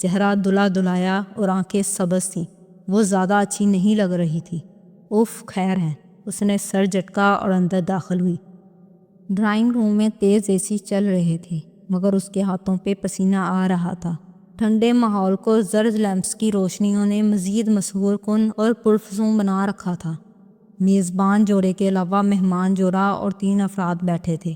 چہرہ دھلا دھلایا اور آنکھیں سبز تھیں۔ وہ زیادہ اچھی نہیں لگ رہی تھی۔ اف خیر ہے، اس نے سر جھٹکا اور اندر داخل ہوئی۔ ڈرائنگ روم میں تیز اے سی چل رہے تھے مگر اس کے ہاتھوں پہ پسینہ آ رہا تھا۔ ٹھنڈے ماحول کو زرد لیمپس کی روشنیوں نے مزید مسحور کن اور پرفسون بنا رکھا تھا۔ میزبان جوڑے کے علاوہ مہمان جوڑا اور 3 افراد بیٹھے تھے۔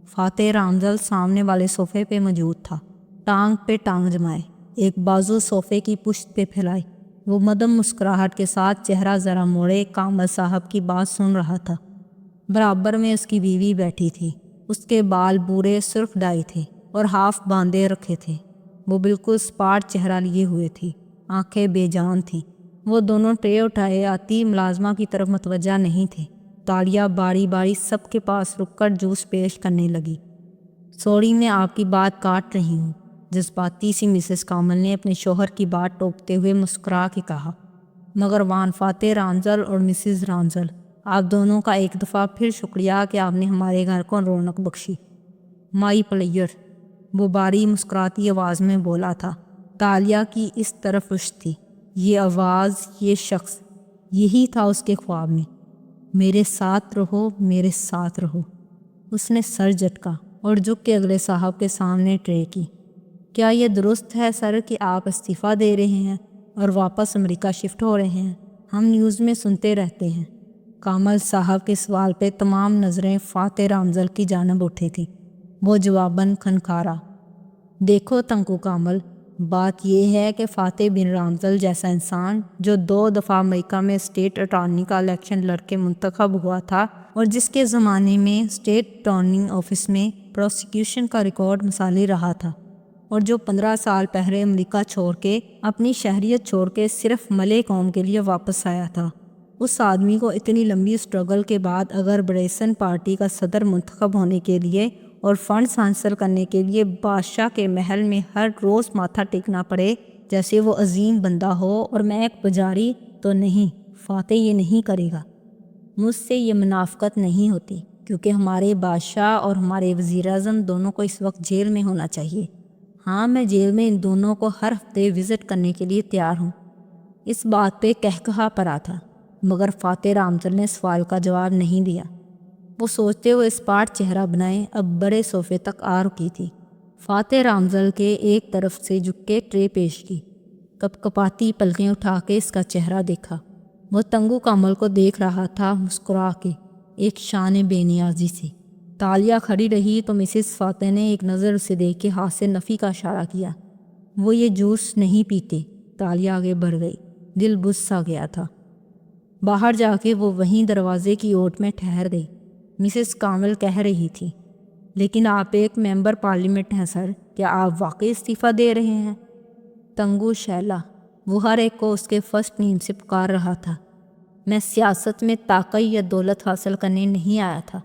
فاتح رامزل سامنے والے صوفے پہ موجود تھا، ٹانگ پہ ٹانگ جمائے، ایک بازو صوفے کی پشت پہ پھیلائے۔ وہ مدم مسکراہٹ کے ساتھ چہرہ ذرا موڑے کامل صاحب کی بات سن رہا تھا۔ برابر میں اس کی بیوی بیٹھی تھی۔ اس کے بال بورے سرخ ڈائی تھے اور ہاف باندھے رکھے تھے۔ وہ بالکل سپاٹ چہرہ لیے ہوئے تھی، آنکھیں بے جان تھیں۔ وہ دونوں ٹرے اٹھائے آتی ملازمہ کی طرف متوجہ نہیں تھے۔ تالیہ باری باری سب کے پاس رک کر جوس پیش کرنے لگی۔ سوری میں آپ کی بات کاٹ رہی ہوں، جذباتی سی مسز کامل نے اپنے شوہر کی بات ٹوکتے ہوئے مسکرا کے کہا۔ مگر وان فاتح رامزل اور مسز رامزل، آپ دونوں کا ایک دفعہ پھر شکریہ کہ آپ نے ہمارے گھر کو رونق بخشی۔ مائی پلیئر، وہ باری مسکراتی آواز میں بولا تھا۔ تالیہ کی اس طرف رشت تھی۔ یہ آواز، یہ شخص، یہی تھا اس کے خواب میں۔ میرے ساتھ رہو، میرے ساتھ رہو۔ اس نے سر جھٹکا اور جھک کے اگلے صاحب کے سامنے ٹرے کی۔ کیا یہ درست ہے سر کہ آپ استعفیٰ دے رہے ہیں اور واپس امریکہ شفٹ ہو رہے ہیں؟ ہم نیوز میں سنتے رہتے ہیں۔ کامل صاحب کے سوال پہ تمام نظریں فاتح رامزل کی جانب اٹھی تھیں۔ وہ جواباً کھنکھارا۔ دیکھو تنکو کامل، بات یہ ہے کہ فاتح بن رامزل جیسا انسان جو 2 دفعہ امریکہ میں اسٹیٹ اٹارنی کا الیکشن لڑ کے منتخب ہوا تھا اور جس کے زمانے میں اسٹیٹ اٹارنی آفس میں پروسیکیوشن کا ریکارڈ مثالی رہا تھا، اور جو 15 سال پہلے امریکہ چھوڑ کے اپنی شہریت چھوڑ کے صرف ملے قوم کے لیے واپس آیا تھا، اس آدمی کو اتنی لمبی سٹرگل کے بعد اگر بریسن پارٹی کا صدر منتخب ہونے کے لیے اور فنڈز حاصل کرنے کے لیے بادشاہ کے محل میں ہر روز ماتھا ٹیکنا پڑے جیسے وہ عظیم بندہ ہو اور میں ایک پجاری، تو نہیں، فاتح یہ نہیں کرے گا۔ مجھ سے یہ منافقت نہیں ہوتی کیونکہ ہمارے بادشاہ اور ہمارے وزیر اعظم دونوں کو اس وقت جیل میں ہونا چاہیے۔ ہاں، میں جیل میں ان دونوں کو ہر ہفتے وزٹ کرنے کے لیے تیار ہوں۔ اس بات پہ قہقہا پڑا تھا مگر فاتح رامزل نے سوال کا جواب نہیں دیا۔ وہ سوچتے ہوئے اسپاٹ چہرہ بنائے اب بڑے صوفے تک آ رکی تھی۔ فاتح رامزل کے ایک طرف سے جھک کے ٹرے پیش کی، کپ کپاتی پلکیں اٹھا کے اس کا چہرہ دیکھا۔ وہ تنگو کامل کو دیکھ رہا تھا مسکرا کے، ایک شان بے نیازی سے۔ تالیہ کھڑی رہی تو مسز فاتح نے ایک نظر اسے دیکھ کے ہاتھ سے نفی کا اشارہ کیا۔ وہ یہ جوس نہیں پیتے۔ تالیہ آگے بڑھ گئی، دل بجھ سا گیا تھا۔ باہر جا کے وہ وہیں دروازے کی اوٹ میں ٹھہر گئی۔ مسز کامل کہہ رہی تھی، لیکن آپ ایک ممبر پارلیمنٹ ہیں سر، کیا آپ واقعی استعفیٰ دے رہے ہیں؟ تنگو شیلا، وہ ہر ایک کو اس کے فرسٹ نیم سے پکار رہا تھا۔ میں سیاست میں طاقت یا دولت حاصل کرنے نہیں آیا تھا۔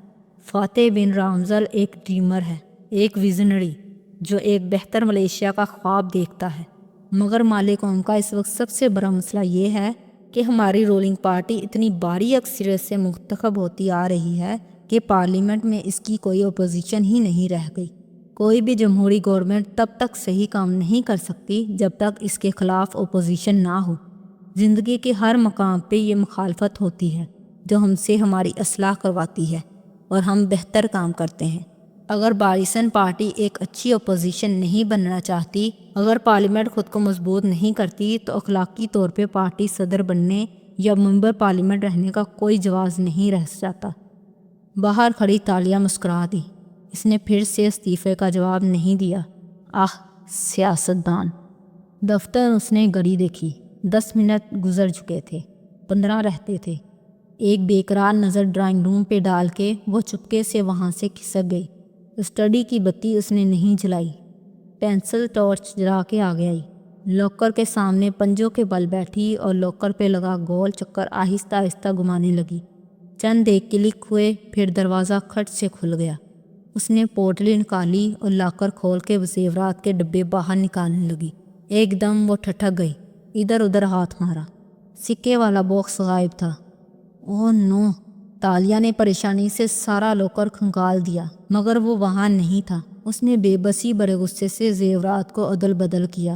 فاتح بن رامزل ایک ڈریمر ہے، ایک ویژنری جو ایک بہتر ملیشیا کا خواب دیکھتا ہے۔ مگر مالک قوم کا اس وقت سب سے بڑا مسئلہ یہ ہے کہ ہماری رولنگ پارٹی اتنی باری اکثریت سے منتخب ہوتی آ رہی ہے کہ پارلیمنٹ میں اس کی کوئی اپوزیشن ہی نہیں رہ گئی۔ کوئی بھی جمہوری گورنمنٹ تب تک صحیح کام نہیں کر سکتی جب تک اس کے خلاف اپوزیشن نہ ہو۔ زندگی کے ہر مقام پہ یہ مخالفت ہوتی ہے جو ہم سے ہماری اصلاح کرواتی ہے اور ہم بہتر کام کرتے ہیں۔ اگر بارسن پارٹی ایک اچھی اپوزیشن نہیں بننا چاہتی، اگر پارلیمنٹ خود کو مضبوط نہیں کرتی، تو اخلاقی طور پہ پارٹی صدر بننے یا ممبر پارلیمنٹ رہنے کا کوئی جواز نہیں رہ جاتا۔ باہر کھڑی تالیہ مسکرا دی۔ اس نے پھر سے استعفے کا جواب نہیں دیا۔ سیاستدان۔ دفتر اس نے گھڑی دیکھی، 10 منٹ گزر چکے تھے، 15 رہتے تھے۔ ایک بےقرار نظر ڈرائنگ روم پہ ڈال کے وہ چپکے سے وہاں سے کھسک گئی۔ اسٹڈی کی بتی اس نے نہیں جلائی، پینسل ٹارچ جلا کے آگے آئی۔ لاکر کے سامنے پنجوں کے بل بیٹھی اور لاکر پہ لگا گول چکر آہستہ آہستہ گھمانے لگی۔ چند ایک کلک ہوئے، پھر دروازہ کھٹ سے کھل گیا۔ اس نے پوٹلی نکالی اور لاکر کھول کے زیورات کے ڈبے باہر نکالنے لگی۔ ایک دم وہ ٹھٹک گئی، ادھر ادھر ہاتھ مارا۔ سکے والا باکس غائب تھا۔ اوہ نو! تالیہ نے پریشانی سے سارا لاکر کھنگال دیا مگر وہ وہاں نہیں تھا۔ اس نے بے بسی بڑے غصے سے زیورات کو عدل بدل کیا۔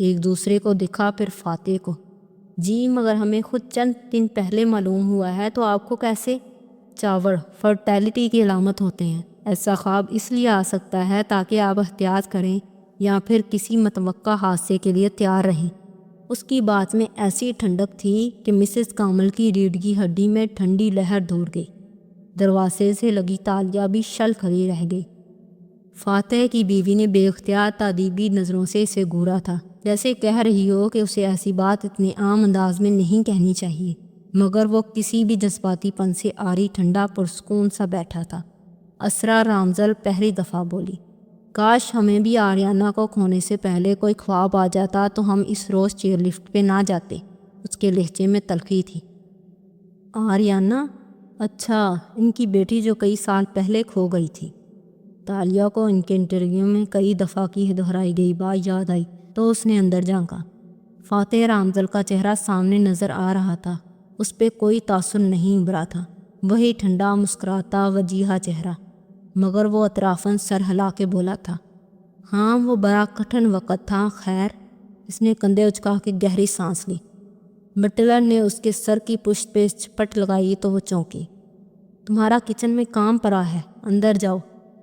ایک دوسرے کو دکھا، پھر فاتح کو۔ جی مگر ہمیں خود چند دن پہلے معلوم ہوا ہے، تو آپ کو کیسے؟ چاوڑ فرٹیلٹی کی علامت ہوتے ہیں۔ ایسا خواب اس لیے آ سکتا ہے تاکہ آپ احتیاط کریں یا پھر کسی متوقع حادثے کے لیے تیار رہیں۔ اس کی بات میں ایسی ٹھنڈک تھی کہ مسز کامل کی ریڑھ کی ہڈی میں ٹھنڈی لہر دوڑ گئی۔ دروازے سے لگی تالیہ بھی شل کھڑی رہ گئی۔ فاتح کی بیوی نے بے اختیار تادیبی نظروں سے اسے گھورا تھا، جیسے کہہ رہی ہو کہ اسے ایسی بات اتنے عام انداز میں نہیں کہنی چاہیے، مگر وہ کسی بھی جذباتی پن سے آری ٹھنڈا پرسکون سا بیٹھا تھا۔ اسرا رامزل پہلی دفعہ بولی، کاش ہمیں بھی آریانہ کو کھونے سے پہلے کوئی خواب آ جاتا تو ہم اس روز چیئر لفٹ پہ نہ جاتے۔ اس کے لہجے میں تلخی تھی۔ آریانہ؟ اچھا، ان کی بیٹی جو کئی سال پہلے کھو گئی تھی۔ تالیہ کو ان کے انٹرویو میں کئی دفعہ کی دہرائی گئی بات یاد آئی تو اس نے اندر جھانکا۔ فاتح رامزل کا چہرہ سامنے نظر آ رہا تھا، اس پہ کوئی تاثر نہیں ابھرا تھا، وہی ٹھنڈا مسکراتا وجیہہ چہرہ، مگر وہ اطرافاً سر ہلا کے بولا تھا، ہاں وہ بڑا کٹھن وقت تھا، خیر۔ اس نے کندھے اچکا کے گہری سانس لی۔ بٹلر نے اس کے سر کی پشت پہ چپٹ لگائی تو وہ چونکی۔ تمہارا کچن میں کام پڑا ہے، اندر جاؤ،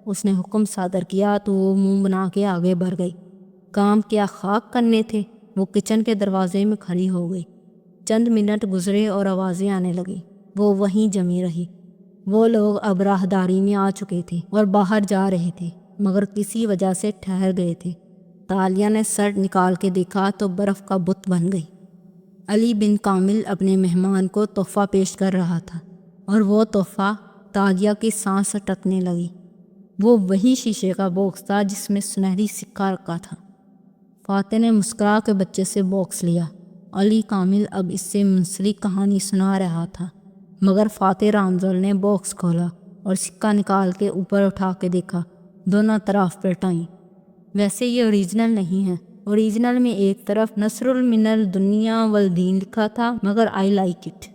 اس نے حکم صادر کیا تو وہ منہ بنا کے آگے بڑھ گئی۔ کام کیا خاک کرنے تھے؟ وہ کچن کے دروازے میں کھڑی ہو گئی۔ چند منٹ گزرے اور آوازیں آنے لگی، وہ وہیں جمی رہی۔ وہ لوگ اب راہداری میں آ چکے تھے اور باہر جا رہے تھے، مگر کسی وجہ سے ٹھہر گئے تھے۔ تالیہ نے سر نکال کے دیکھا تو برف کا بت بن گئی۔ علی بن کامل اپنے مہمان کو تحفہ پیش کر رہا تھا، اور وہ تحفہ تالیہ کی سانس اٹکنے لگی۔ وہ وہی شیشے کا باکس تھا جس میں سنہری سکہ رکھا تھا۔ فاتح نے مسکرا کے بچے سے باکس لیا۔ علی کامل اب اس سے منسلک کہانی سنا رہا تھا، مگر فاتح رامزل نے باکس کھولا اور سکہ نکال کے اوپر اٹھا کے دیکھا، دونوں طرف پلٹائیں۔ ویسے یہ اوریجنل نہیں ہے۔ اوریجنل میں ایک طرف نصر من الدنیا والدین لکھا تھا، مگر آئی لائک اٹ۔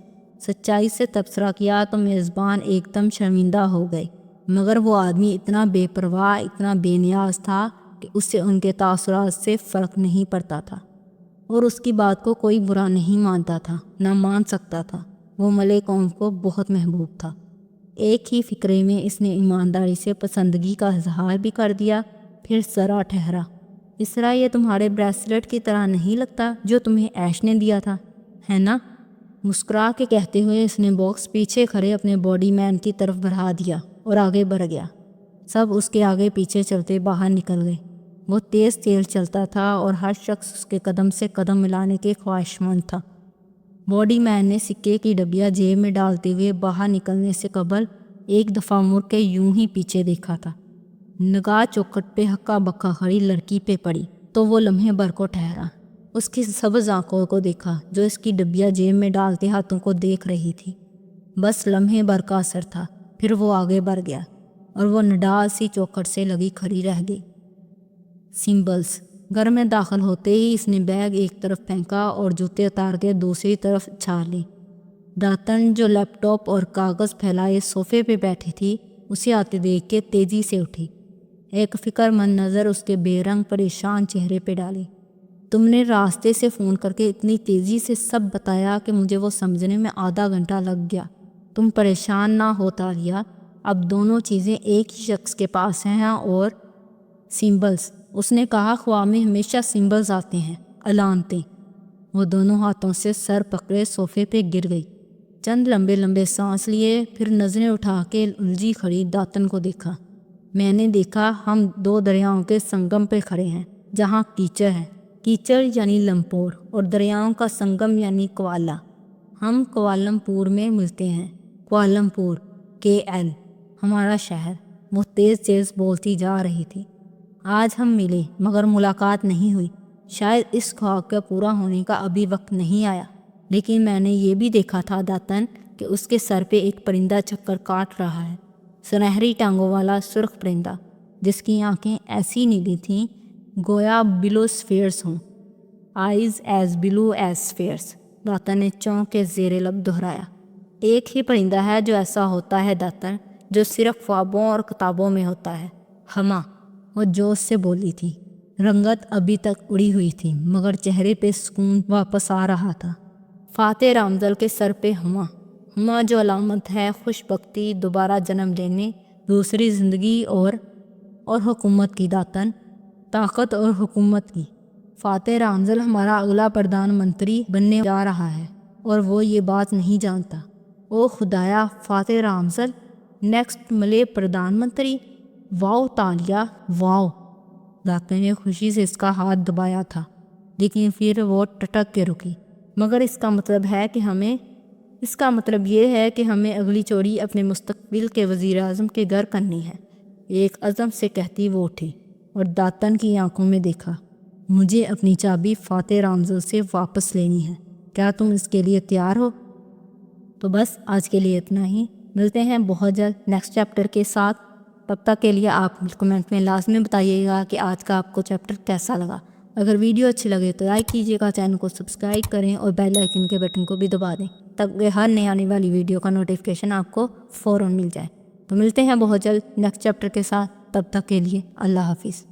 سچائی سے تبصرہ کیا تو میزبان ایک دم شرمندہ ہو گئے، مگر وہ آدمی اتنا بے پرواہ، اتنا بے نیاز تھا کہ اس سے ان کے تاثرات سے فرق نہیں پڑتا تھا، اور اس کی بات کو کوئی برا نہیں مانتا تھا، نہ مان سکتا تھا۔ وہ ملے قوم کو بہت محبوب تھا۔ ایک ہی فقرے میں اس نے ایمانداری سے پسندگی کا اظہار بھی کر دیا، پھر ذرا ٹھہرا۔ اس طرح یہ تمہارے بریسلیٹ کی طرح نہیں لگتا جو تمہیں ایش نے دیا تھا، ہے نا؟ مسکرا کے کہتے ہوئے اس نے باکس پیچھے کھڑے اپنے باڈی مین کی طرف بڑھا دیا اور آگے بڑھ گیا۔ سب اس کے آگے پیچھے چلتے باہر نکل گئے۔ وہ تیز چلتا تھا اور ہر شخص اس کے قدم سے قدم ملانے کے خواہش مند تھا۔ باڈی مین نے سکے کی ڈبیا جیب میں ڈالتے ہوئے باہر نکلنے سے قبل ایک دفعہ مڑ کے یوں ہی پیچھے دیکھا تھا۔ نگاہ چوکھٹ پہ ہکا بکا کھڑی لڑکی پہ پڑی تو وہ لمحے بھر کو ٹھہرا۔ اس کی سبز آنکھوں کو دیکھا جو اس کی ڈبیا جیب میں ڈالتے ہاتھوں کو دیکھ رہی تھی۔ بس لمحے بھر کا اثر تھا، پھر وہ آگے بڑھ گیا اور وہ نڈال سی چوکھٹ سے لگی کھڑی رہ گئی۔ سمبلز۔ گھر میں داخل ہوتے ہی اس نے بیگ ایک طرف پھینکا اور جوتے اتار کے دوسری طرف چھاڑ لی۔ داتن جو لیپ ٹاپ اور کاغذ پھیلائے صوفے پہ بیٹھی تھی، اسے آتے دیکھ کے تیزی سے اٹھی۔ ایک فکر مند نظر اس کے بے رنگ پریشان چہرے پہ ڈالی۔ تم نے راستے سے فون کر کے اتنی تیزی سے سب بتایا کہ مجھے وہ سمجھنے میں آدھا گھنٹہ لگ گیا۔ تم پریشان نہ ہو تالیہ، اب دونوں چیزیں ایک ہی شخص کے پاس ہیں اور سمبلز۔ اس نے کہا، خواب میں ہمیشہ سمبلز آتے ہیں، علامتیں۔ وہ دونوں ہاتھوں سے سر پکڑے صوفے پہ گر گئی۔ چند لمبے لمبے سانس لیے، پھر نظریں اٹھا کے الجھی کھڑی داتن کو دیکھا۔ میں نے دیکھا ہم دو دریاؤں کے سنگم پہ کھڑے ہیں جہاں کیچڑ ہے، کیچڑ یعنی لمپور، اور دریاؤں کا سنگم یعنی کوالہ۔ ہم کوالمپور میں ملتے ہیں، کوالمپور، KL، ہمارا شہر۔ وہ تیز بولتی جا رہی تھی۔ آج ہم ملے مگر ملاقات نہیں ہوئی۔ شاید اس خواب کا پورا ہونے کا ابھی وقت نہیں آیا، لیکن میں نے یہ بھی دیکھا تھا داتن کہ اس کے سر پہ ایک پرندہ چکر کاٹ رہا ہے، سنہری ٹانگوں والا سرخ پرندہ جس کی آنکھیں ایسی نیلی تھیں گویا بلو سفیئرز ہوں۔ آئیز ایز بلو ایز سفیئرز، داتن نے چونک کے زیر لب دہرایا۔ ایک ہی پرندہ ہے جو ایسا ہوتا ہے داتن، جو صرف خوابوں اور کتابوں میں ہوتا ہے، ہما۔ وہ جوش سے بولی تھی۔ رنگت ابھی تک اڑی ہوئی تھی مگر چہرے پہ سکون واپس آ رہا تھا۔ فاتح رامزل کے سر پہ ہما جو علامت ہے خوش بختی، دوبارہ جنم لینے، دوسری زندگی اور حکومت کی داتن، طاقت اور حکومت کی۔ فاتح رامزل ہمارا اگلا پردھان منتری بننے جا رہا ہے اور وہ یہ بات نہیں جانتا۔ او خدایا، فاتح رامزل نیکسٹ ملے پردھان منتری، واؤ تالیہ واؤ۔ ڈاکٹر نے خوشی سے اس کا ہاتھ دبایا تھا لیکن پھر وہ ٹٹک کے رکی۔ مگر اس کا مطلب یہ ہے کہ ہمیں اگلی چوری اپنے مستقبل کے وزیر اعظم کے گھر کرنی ہے، ایک عزم سے کہتی وہ اٹھی اور داتن کی آنکھوں میں دیکھا۔ مجھے اپنی چابی فاتح رامزل سے واپس لینی ہے، کیا تم اس کے لیے تیار ہو؟ تو بس آج کے لیے اتنا ہی، ملتے ہیں بہت جلد نیکسٹ چیپٹر کے ساتھ۔ تب تک کے لیے آپ کمنٹ میں لازمی بتائیے گا کہ آج کا آپ کو چیپٹر کیسا لگا۔ اگر ویڈیو اچھی لگے تو لائک کیجیے گا، چینل کو سبسکرائب کریں اور بیل آئیکن کے بٹن کو بھی دبا دیں تاکہ ہر نئی آنے والی ویڈیو کا نوٹیفیکیشن آپ کو فوراً مل جائے۔ تو ملتے ہیں بہت جلد نیکسٹ چیپٹر کے ساتھ، تب تک کے لیے اللہ حافظ۔